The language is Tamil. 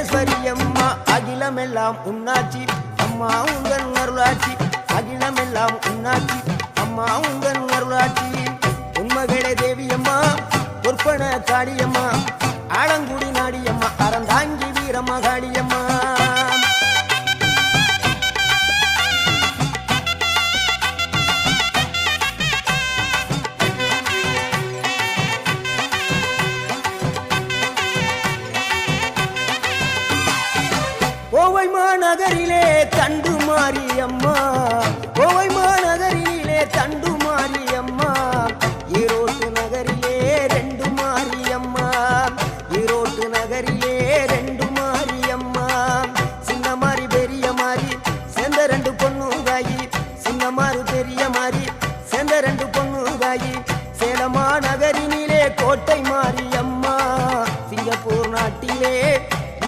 மகேஸ்வரி அம்மா அகிலமெல்லாம் உன்னாட்சி அம்மா உங்கள் அருளாட்சி அகிலமெல்லாம் உன்னாட்சி அம்மா உங்கள் அருளாட்சி உண்மகளே தேவியம்மா பொற்பன காளியம்மா ஆலங்குடி நாடியம்மா அறந்தாங்கி வீரம்மா காளியம்மா கோவை மாநகரிலே தண்டு மாரியம்மா கோவை